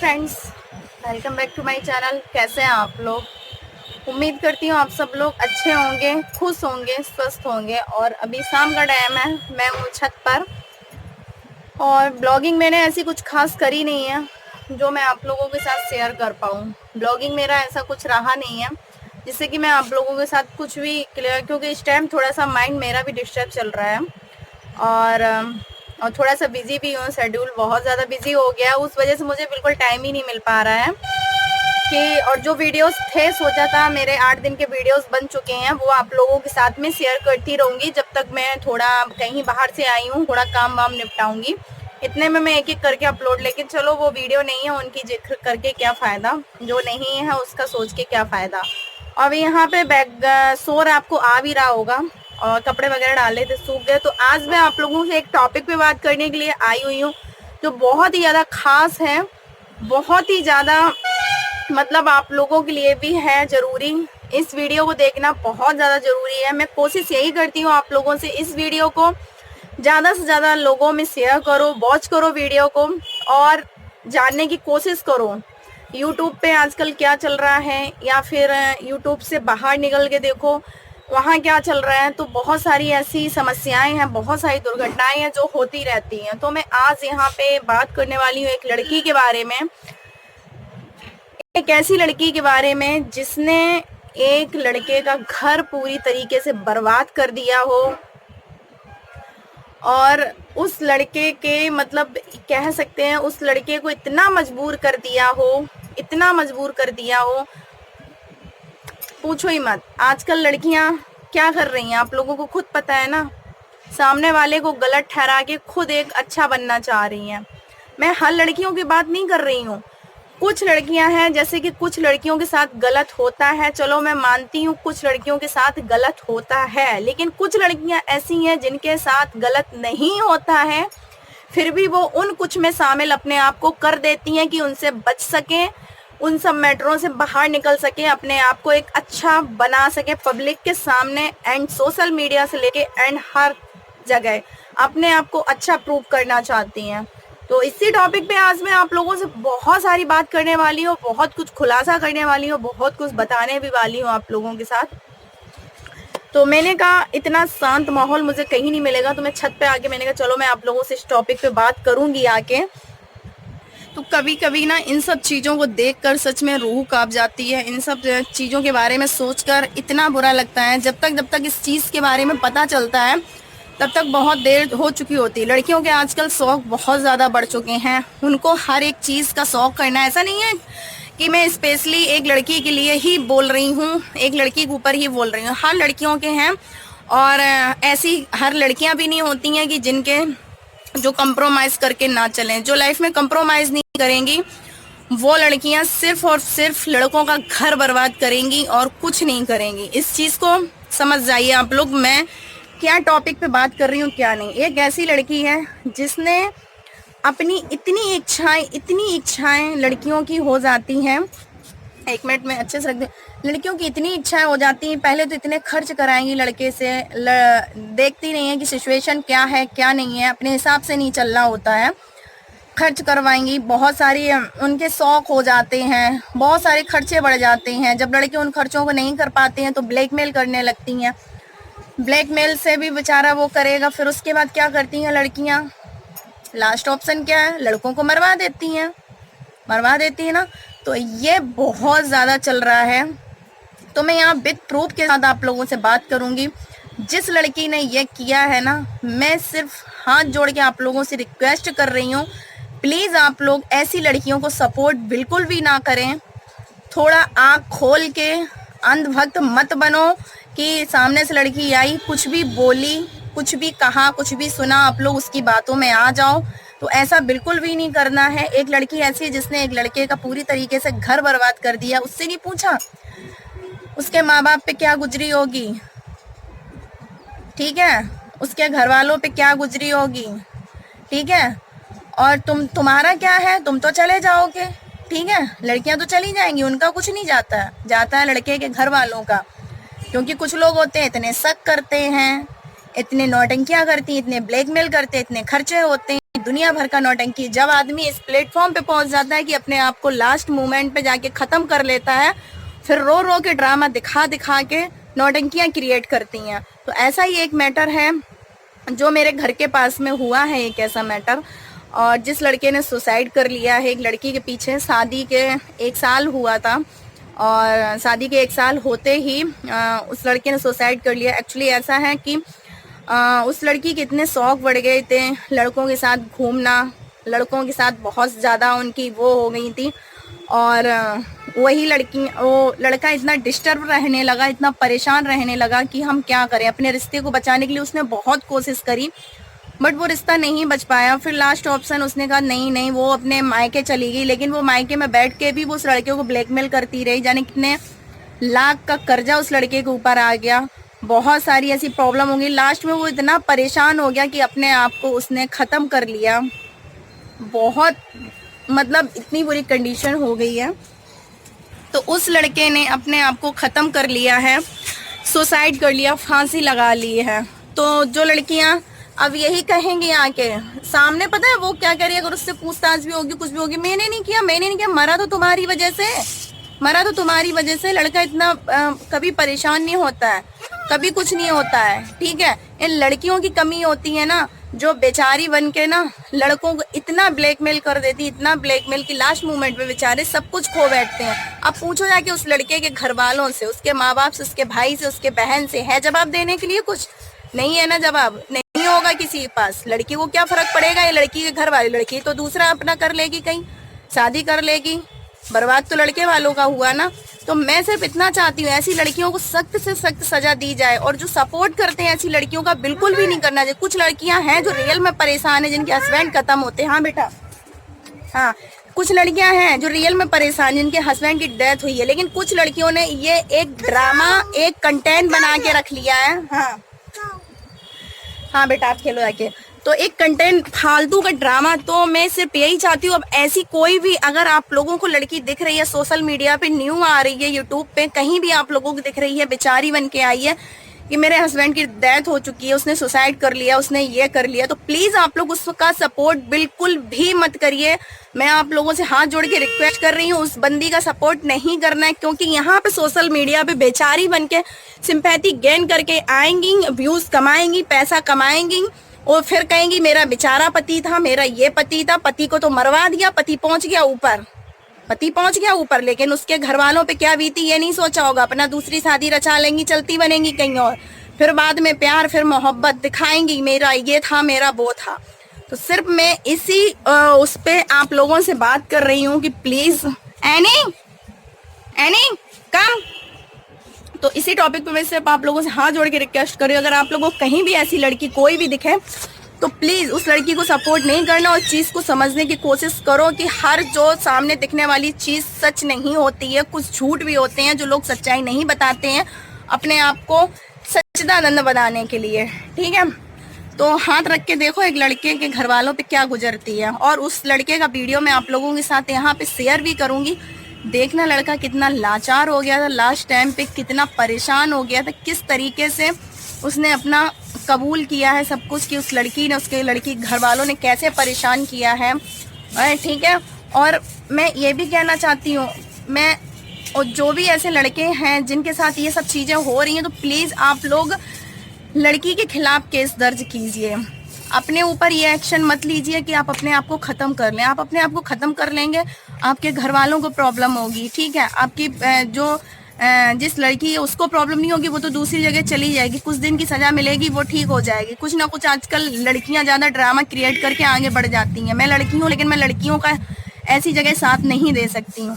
Friends, welcome back to my channel. कैसे हैं आप लोग? उम्मीद करती हूँ आप सब लोग अच्छे होंगे, खुश होंगे, स्वस्थ होंगे। और अभी शाम का टाइम है, मैं हूँ छत पर और ब्लॉगिंग मैंने ऐसी कुछ खास करी नहीं है जो मैं आप लोगों के साथ शेयर कर पाऊँ। ब्लॉगिंग मेरा ऐसा कुछ रहा नहीं है जिससे कि मैं आप लोगों के साथ कुछ भी क्लियर, क्योंकि इस टाइम थोड़ा सा माइंड मेरा भी डिस्टर्ब चल रहा है और थोड़ा सा बिजी भी हूँ। शेड्यूल बहुत ज़्यादा बिजी हो गया है, उस वजह से मुझे बिल्कुल टाइम ही नहीं मिल पा रहा है कि और जो वीडियोस थे सोचा था मेरे 8 दिन के वीडियोस बन चुके हैं वो आप लोगों के साथ में शेयर करती रहूँगी जब तक मैं थोड़ा कहीं बाहर से आई हूँ, थोड़ा काम वाम निपटाऊँगी। इतने में मैं एक एक करके अपलोड, लेकिन चलो वो वीडियो नहीं है उनकी जिक्र करके क्या फ़ायदा, जो नहीं है उसका सोच के क्या फ़ायदा। अब यहाँ पे बैक शोर आपको आ भी रहा होगा और कपड़े वगैरह डाले थे, सूख गए। तो आज मैं आप लोगों से एक टॉपिक पे बात करने के लिए आई हुई हूँ जो बहुत ही ज़्यादा खास है, बहुत ही ज़्यादा मतलब आप लोगों के लिए भी है ज़रूरी। इस वीडियो को देखना बहुत ज़्यादा ज़रूरी है। मैं कोशिश यही करती हूँ आप लोगों से इस वीडियो को ज़्यादा से ज़्यादा लोगों में शेयर करो, वॉच करो वीडियो को और जानने की कोशिश करो यूट्यूब पे आजकल क्या चल रहा है, या फिर यूट्यूब से बाहर निकल के देखो वहाँ क्या चल रहा है। तो बहुत सारी ऐसी समस्याएं हैं, बहुत सारी दुर्घटनाएं हैं जो होती रहती हैं। तो मैं आज यहाँ पे बात करने वाली हूँ एक लड़की के बारे में, एक ऐसी लड़की के बारे में जिसने एक लड़के का घर पूरी तरीके से बर्बाद कर दिया हो और उस लड़के के मतलब कह सकते हैं उस लड़के को इतना मजबूर कर दिया हो, इतना मजबूर कर दिया हो, पूछो ही मत। आजकल लड़कियां क्या कर रही हैं आप लोगों को खुद पता है ना, सामने वाले को गलत ठहरा के खुद एक अच्छा बनना चाह रही हैं। मैं हर लड़कियों की बात नहीं कर रही हूँ, कुछ लड़कियां हैं जैसे कि कुछ लड़कियों के साथ गलत होता है, चलो मैं मानती हूँ कुछ लड़कियों के साथ गलत होता है, लेकिन कुछ लड़कियां ऐसी हैं जिनके साथ गलत नहीं होता है फिर भी वो उन कुछ में शामिल अपने आप को कर देती हैं कि उनसे बच सकें, उन सब मैटरों से बाहर निकल सके, अपने आप को एक अच्छा बना सके पब्लिक के सामने एंड सोशल मीडिया से लेके एंड हर जगह अपने आप को अच्छा प्रूव करना चाहती हैं। तो इसी टॉपिक पे आज मैं आप लोगों से बहुत सारी बात करने वाली हूँ, बहुत कुछ खुलासा करने वाली हूँ, बहुत कुछ बताने भी वाली हूँ आप लोगों के साथ। तो मैंने कहा इतना शांत माहौल मुझे कहीं नहीं मिलेगा, तो मैं छत पे आके मैंने कहा चलो मैं आप लोगों से इस टॉपिक पे बात करूंगी आके। तो कभी कभी ना इन सब चीज़ों को देखकर सच में रूह कांप जाती है। इन सब चीज़ों के बारे में सोचकर इतना बुरा लगता है। जब तक इस चीज़ के बारे में पता चलता है तब तक बहुत देर हो चुकी होती है। लड़कियों के आजकल शौक बहुत ज़्यादा बढ़ चुके हैं, उनको हर एक चीज़ का शौक करना। ऐसा नहीं है कि मैं स्पेशली एक लड़की के लिए ही बोल रही हूँ, एक लड़की के ऊपर ही बोल रही हूँ, हर लड़कियों के हैं। और ऐसी हर लड़कियाँ भी नहीं होती हैं कि जिनके जो कंप्रोमाइज़ करके ना चलें, जो लाइफ में कंप्रोमाइज़ नहीं करेंगी वो लड़कियां सिर्फ और सिर्फ लड़कों का घर बर्बाद करेंगी और कुछ नहीं करेंगी। इस चीज़ को समझ जाइए आप लोग, मैं क्या टॉपिक पे बात कर रही हूँ क्या नहीं। एक ऐसी लड़की है जिसने अपनी इतनी इच्छाएं लड़कियों की हो जाती हैं, एक मिनट में अच्छे से रख दे। लड़कियों की इतनी इच्छाएं हो जाती हैं, पहले तो इतने खर्च कराएंगी लड़के से, देखती नहीं है कि सिचुएशन क्या है क्या नहीं है, अपने हिसाब से नहीं चलना होता है, खर्च करवाएंगी। बहुत सारी उनके शौक हो जाते हैं, बहुत सारे खर्चे बढ़ जाते हैं। जब लड़के उन खर्चों को नहीं कर पाते हैं तो ब्लैकमेल करने लगती हैं। ब्लैकमेल से भी बेचारा वो करेगा, फिर उसके बाद क्या करती हैं लड़कियां, लास्ट ऑप्शन क्या है, लड़कों को मरवा देती है ना। तो ये बहुत ज़्यादा चल रहा है। तो मैं यहाँ विद प्रूफ के साथ आप लोगों से बात करूँगी। जिस लड़की ने ये किया है ना, मैं सिर्फ हाथ जोड़ के आप लोगों से रिक्वेस्ट कर रही हूँ, प्लीज़ आप लोग ऐसी लड़कियों को सपोर्ट बिल्कुल भी ना करें। थोड़ा आँख खोल के अंधभक्त मत बनो कि सामने से लड़की आई, कुछ भी बोली, कुछ भी कहा, कुछ भी सुना, आप लोग उसकी बातों में आ जाओ। तो ऐसा बिल्कुल भी नहीं करना है। एक लड़की ऐसी है जिसने एक लड़के का पूरी तरीके से घर बर्बाद कर दिया, उससे नहीं पूछा उसके माँ बाप पे क्या गुजरी होगी, ठीक है, उसके घर वालों पे क्या गुजरी होगी, ठीक है, और तुम्हारा क्या है, तुम तो चले जाओगे, ठीक है। लड़कियां तो चली जाएंगी, उनका कुछ नहीं जाता है लड़के के घर वालों का। क्योंकि कुछ लोग होते हैं इतने शक करते हैं, इतने नौटंकियां करती हैं, इतने ब्लैकमेल करते हैं, इतने खर्चे होते हैं दुनिया भर का नौटंकी। जब आदमी इस प्लेटफॉर्म पे पहुंच जाता है कि अपने आप को लास्ट मोमेंट पे जाके खत्म कर लेता है, फिर रो रो के ड्रामा दिखा दिखा के नौटंकियां क्रिएट करती हैं। तो ऐसा ही एक मैटर है जो मेरे घर के पास में हुआ है, एक ऐसा मैटर। और जिस लड़के ने सुसाइड कर लिया है, एक लड़की के पीछे शादी के 1 साल हुआ था, और शादी के 1 साल होते ही उस लड़के ने सुसाइड कर लिया। एक्चुअली ऐसा है कि उस लड़की के इतने शौक बढ़ गए थे, लड़कों के साथ घूमना, लड़कों के साथ बहुत ज़्यादा उनकी वो हो गई थी। और वही वो लड़का इतना डिस्टर्ब रहने लगा, इतना परेशान रहने लगा कि हम क्या करें। अपने रिश्ते को बचाने के लिए उसने बहुत कोशिश करी, बट वो रिश्ता नहीं बच पाया। फिर लास्ट ऑप्शन उसने कहा नहीं, वो अपने मायके चली गई। लेकिन वो मायके में बैठ के भी वो उस लड़के को ब्लैकमेल करती रही। जाने कितने लाख का कर्जा उस लड़के के ऊपर आ गया, बहुत सारी ऐसी प्रॉब्लम हो गई। लास्ट में वो इतना परेशान हो गया कि अपने आप को उसने ख़त्म कर लिया। बहुत मतलब इतनी बुरी कंडीशन हो गई है। तो उस लड़के ने अपने आप को ख़त्म कर लिया है, सुसाइड कर लिया, फांसी लगा ली है। तो जो लड़कियां अब यही कहेंगी आके सामने, पता है वो क्या करिए, अगर उससे पूछताछ भी होगी, कुछ भी होगी, मैंने नहीं किया, मरा तो तुम्हारी वजह से। लड़का इतना कभी परेशान नहीं होता है, कभी कुछ नहीं होता है, ठीक है। इन लड़कियों की कमी होती है ना, जो बेचारी बन के ना लड़कों को इतना ब्लैकमेल कर देती, इतना ब्लैकमेल कि लास्ट मोमेंट में बेचारे सब कुछ खो बैठते हैं। अब पूछो जाके उस लड़के के घर वालों से, उसके माँ बाप से, उसके भाई से, उसके बहन से, है जवाब देने के लिए? कुछ नहीं है ना, जवाब नहीं होगा किसी के पास। लड़की को क्या फर्क पड़ेगा, ये लड़की के घर वाले, लड़की तो दूसरा अपना कर लेगी, कहीं शादी कर लेगी, बर्बाद तो लड़के वालों का हुआ ना। तो मैं सिर्फ इतना चाहती हूँ, ऐसी लड़कियों को सख्त से सख्त सजा दी जाए, और जो सपोर्ट करते हैं ऐसी लड़कियों का बिल्कुल भी नहीं करना चाहिए। कुछ लड़कियां हैं जो रियल में परेशान है, जिनके हस्बैंड खत्म होते हैं। हाँ बेटा, हाँ, कुछ लड़कियां हैं जो रियल में परेशान, जिनके हस्बैंड की डेथ हुई है। लेकिन कुछ लड़कियों ने ये एक ड्रामा, एक कंटेंट बना के रख लिया है। हाँ बेटा, आप खेलो जाके। तो एक कंटेंट, फालतू का ड्रामा। तो मैं सिर्फ यही चाहती हूँ, अब ऐसी कोई भी अगर आप लोगों को लड़की दिख रही है, सोशल मीडिया पे न्यू आ रही है, यूट्यूब पे कहीं भी आप लोगों को दिख रही है, बेचारी बन के आई है कि मेरे हस्बैंड की डेथ हो चुकी है, उसने सुसाइड कर लिया, उसने ये कर लिया, तो प्लीज आप लोग उसका सपोर्ट बिल्कुल भी मत करिए। मैं आप लोगों से हाथ जोड़ के रिक्वेस्ट कर रही हूँ, उस बंदी का सपोर्ट नहीं करना है। क्योंकि यहाँ पे सोशल मीडिया पे बेचारी बन के सिंपैथी गेन करके आएंगी, व्यूज कमाएंगी, पैसा कमाएंगी, और फिर कहेंगी मेरा बेचारा पति था, मेरा ये पति था, पति को तो मरवा दिया, पति पहुंच गया ऊपर, लेकिन उसके घर वालों पे क्या बीती ये नहीं सोचा होगा। अपना दूसरी शादी रचा लेंगी, चलती बनेंगी कहीं और, फिर बाद में प्यार, फिर मोहब्बत दिखाएंगी, मेरा ये था, मेरा वो था। तो सिर्फ मैं इसी उस पे आप लोगों से बात कर रही हूँ कि प्लीज एनी कम। तो इसी टॉपिक पे मैं सिर्फ आप लोगों से हाथ जोड़ के रिक्वेस्ट कर रही हूँ, अगर आप लोगों को कहीं भी ऐसी लड़की कोई भी दिखे तो प्लीज उस लड़की को सपोर्ट नहीं करना, और चीज को समझने की कोशिश करो कि हर जो सामने दिखने वाली चीज सच नहीं होती है, कुछ झूठ भी होते हैं, जो लोग सच्चाई नहीं बताते हैं अपने आप को सच्चिदानंद बनाने के लिए, ठीक है। तो हाथ रख के देखो एक लड़के के घर वालों पे क्या गुजरती है, और उस लड़के का वीडियो मैं आप लोगों के साथ यहाँ पे शेयर भी करूंगी। देखना लड़का कितना लाचार हो गया था लास्ट टाइम पे, कितना परेशान हो गया था, किस तरीके से उसने अपना कबूल किया है सब कुछ, कि उस लड़की ने, उसके लड़की घर वालों ने कैसे परेशान किया है, ठीक है। और मैं ये भी कहना चाहती हूँ, मैं और जो भी ऐसे लड़के हैं जिनके साथ ये सब चीज़ें हो रही हैं, तो प्लीज़ आप लोग लड़की के खिलाफ केस दर्ज कीजिए। अपने ऊपर ये एक्शन मत लीजिए कि आप अपने आप को ख़त्म कर लें। आप अपने आप को ख़त्म कर लेंगे, आपके घर वालों को प्रॉब्लम होगी, ठीक है। आपकी जो जिस लड़की है उसको प्रॉब्लम नहीं होगी, वो तो दूसरी जगह चली जाएगी, कुछ दिन की सज़ा मिलेगी, वो ठीक हो जाएगी। कुछ ना कुछ आजकल लड़कियां ज़्यादा ड्रामा क्रिएट करके आगे बढ़ जाती हैं। मैं लड़की हूँ, लेकिन मैं लड़कियों का ऐसी जगह साथ नहीं दे सकती हूँ।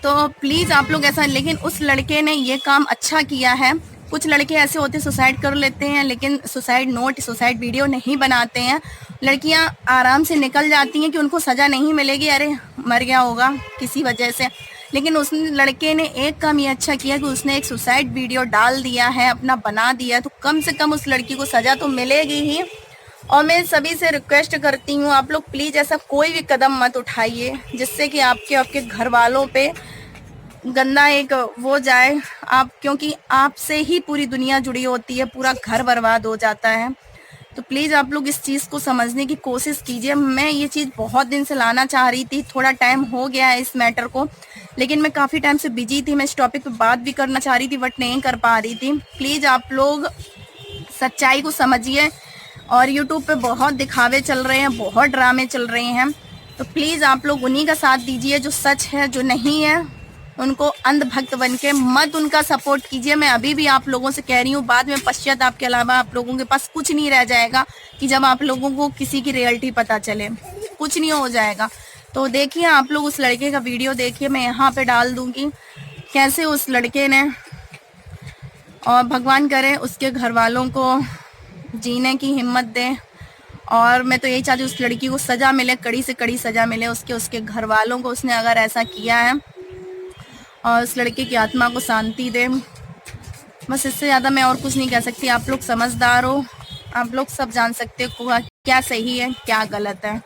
तो प्लीज़ आप लोग ऐसा, लेकिन उस लड़के ने ये काम अच्छा किया है। कुछ लड़के ऐसे होते सुसाइड कर लेते हैं, लेकिन सुसाइड नोट, सुसाइड वीडियो नहीं बनाते हैं। लड़कियां आराम से निकल जाती हैं कि उनको सज़ा नहीं मिलेगी, अरे मर गया होगा किसी वजह से। लेकिन उस लड़के ने एक काम ये अच्छा किया कि उसने एक सुसाइड वीडियो डाल दिया है, अपना बना दिया, तो कम से कम उस लड़की को सज़ा तो मिलेगी ही। और मैं सभी से रिक्वेस्ट करती हूँ, आप लोग प्लीज़ ऐसा कोई भी कदम मत उठाइए जिससे कि आपके घर वालों पे गंदा एक वो जाए। आप, क्योंकि आपसे ही पूरी दुनिया जुड़ी होती है, पूरा घर बर्बाद हो जाता है। तो प्लीज़ आप लोग इस चीज़ को समझने की कोशिश कीजिए। मैं ये चीज़ बहुत दिन से लाना चाह रही थी, थोड़ा टाइम हो गया है इस मैटर को, लेकिन मैं काफ़ी टाइम से बिजी थी। मैं इस टॉपिक पे बात भी करना चाह रही थी बट नहीं कर पा रही थी। प्लीज़ आप लोग सच्चाई को समझिए। और यूट्यूब पे बहुत दिखावे चल रहे हैं, बहुत ड्रामे चल रहे हैं, तो प्लीज़ आप लोग उन्हीं का साथ दीजिए। जो सच है, जो नहीं है, उनको अंधभक्त बन के मत उनका सपोर्ट कीजिए। मैं अभी भी आप लोगों से कह रही हूँ, बाद में पश्चाताप के अलावा आप लोगों के पास कुछ नहीं रह जाएगा कि जब आप लोगों को किसी की रियलिटी पता चले, कुछ नहीं हो जाएगा। तो देखिए आप लोग उस लड़के का वीडियो देखिए, मैं यहाँ पे डाल दूंगी कैसे उस लड़के ने, और भगवान करे उसके घर वालों को जीने की हिम्मत दे। और मैं तो यही चाहती हूँ उस लड़की को सज़ा मिले, कड़ी से कड़ी सज़ा मिले उसके घर वालों को, उसने अगर ऐसा किया है, और उस लड़के की आत्मा को शांति दे। बस इससे ज़्यादा मैं और कुछ नहीं कह सकती। आप लोग समझदार हो, आप लोग सब जान सकते हो क्या सही है क्या गलत है।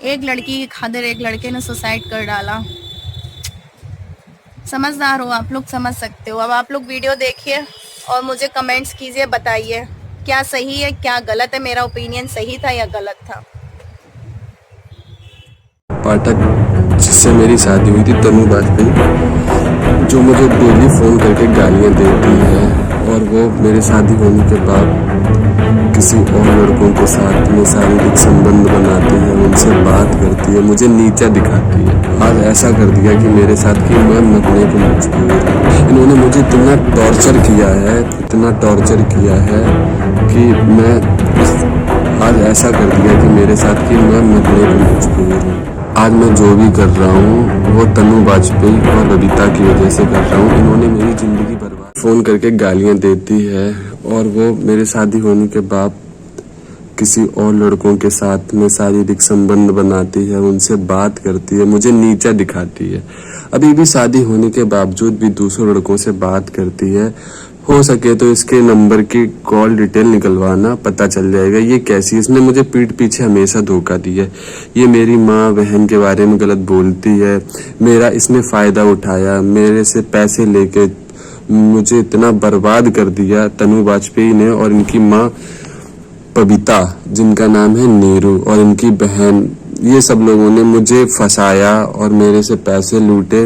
एक लड़की की खातिर एक लड़के ने सुसाइड कर डाला। समझदार हो आप लोग, समझ सकते हो। अब आप लोग वीडियो देखिए और मुझे कमेंट्स कीजिए, बताइए क्या सही है क्या गलत है, मेरा ओपिनियन सही था या गलत था। पाठक जिससे मेरी शादी हुई थी, तनु वाजपेयी, जो मुझे डेली फ़ोन करके गालियाँ देती है, और वो मेरे शादी होने के बाद किसी और लड़कों के साथ में शारीरिक संबंध बनाती है, उनसे बात करती है, मुझे नीचा दिखाती है। आज ऐसा कर दिया कि मेरे साथ कि मैं मरने को मजबूर हूँ। इन्होंने मुझे इतना टॉर्चर किया है, इतना टॉर्चर किया है कि मैं आज ऐसा कर दिया कि मेरे साथ कि मैं मरने को मजबूर हूँ। आज मैं जो भी कर रहा हूँ वो तनु वाजपेयी और बबीता की वजह से कर रहा हूँ। इन्होंने मेरी ज़िंदगी बर्बाद। फ़ोन करके गालियाँ देती है, और वो मेरे शादी होने के बाद किसी और लड़कों के साथ में शारीरिक संबंध बनाती है, उनसे बात करती है, मुझे नीचा दिखाती है। अभी भी शादी होने के बावजूद भी दूसरे लड़कों से बात करती है। हो सके तो इसके नंबर की कॉल डिटेल निकलवाना, पता चल जाएगा ये कैसी। इसने मुझे पीठ पीछे हमेशा धोखा दिया है। ये मेरी माँ बहन के बारे में गलत बोलती है, मेरा इसने फ़ायदा उठाया, मेरे से पैसे लेके मुझे इतना बर्बाद कर दिया तनु वाजपेयी ने, और इनकी माँ बबीता, जिनका नाम है नीरू, और इनकी बहन, ये सब लोगों ने मुझे फंसाया और मेरे से पैसे लूटे।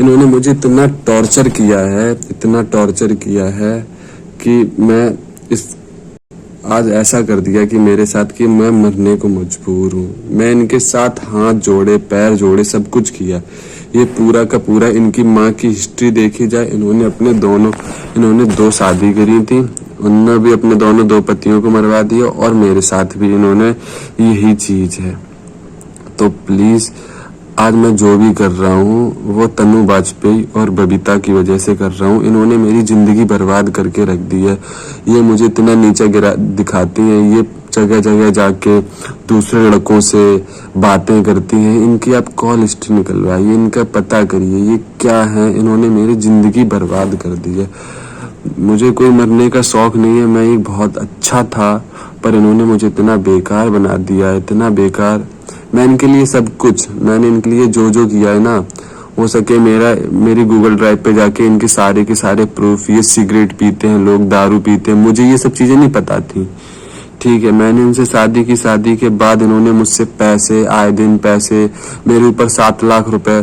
इन्होंने मुझे इतना टॉर्चर किया है, इतना टॉर्चर किया है कि मैं आज ऐसा कर दिया कि मेरे साथ कि मैं मरने को मजबूर हूँ। मैं इनके साथ हाथ जोड़े, पैर जोड़े, सब कुछ किया। ये पूरा का पूरा इनकी माँ की हिस्ट्री देखी जाए, इन्होंने 2 शादी करी थी, उन्होंने भी अपने दो पतियों को मरवा दिया, और मेरे साथ भी इन्होंने यही चीज है। तो प्लीज आज मैं जो भी कर रहा हूँ वो तनु वाजपेयी और बबीता की वजह से कर रहा हूँ। इन्होंने मेरी जिंदगी बर्बाद करके रख दी है। ये मुझे इतना नीचा दिखाती हैं, ये जगह जगह जाके दूसरे लड़कों से बातें करती हैं। इनकी आप कॉल हिस्ट्री निकलवाइए, इनका पता करिए ये क्या है। इन्होंने मेरी जिंदगी बर्बाद कर दी है। मुझे कोई मरने का शौक नहीं है, मैं एक बहुत अच्छा था, पर इन्होंने मुझे इतना बेकार बना दिया, इतना बेकार। मैं इनके लिए सब कुछ, मैंने इनके लिए जो जो किया है ना, हो सके मेरी गूगल ड्राइव पे जाके इनके सारे के सारे प्रूफ। ये सिगरेट पीते हैं लोग, दारू पीते हैं, मुझे ये सब चीजें नहीं पता थी। ठीक है, मैंने इनसे शादी की, शादी के बाद इन्होंने मुझसे पैसे, आए दिन पैसे, मेरे ऊपर 7 लाख रुपए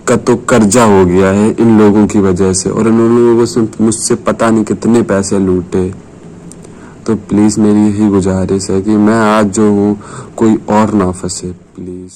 का तो कर्जा हो गया है इन लोगों की वजह से, और इन्होंने मुझसे पता नहीं कितने पैसे लूटे। तो प्लीज मेरी यही गुजारिश है कि मैं आज जो हूँ कोई और ना फंसे, प्लीज।